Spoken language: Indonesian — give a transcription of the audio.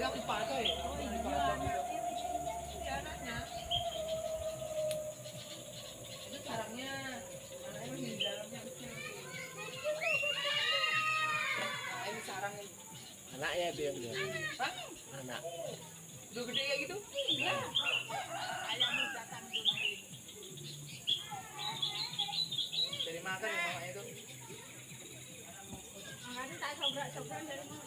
anak ipata ya. Oh iya, Iya anaknya. Itu sarangnya. Anaknya masih di dalamnya kecil. Nah ini sarang ini. Anaknya itu yang dia. Hah? Anak. Udah gede kayak gitu? iya. Ayamnya datang dulu. Dari makan ya mamanya itu. Makanya tak sobrak-sobrak dari mana.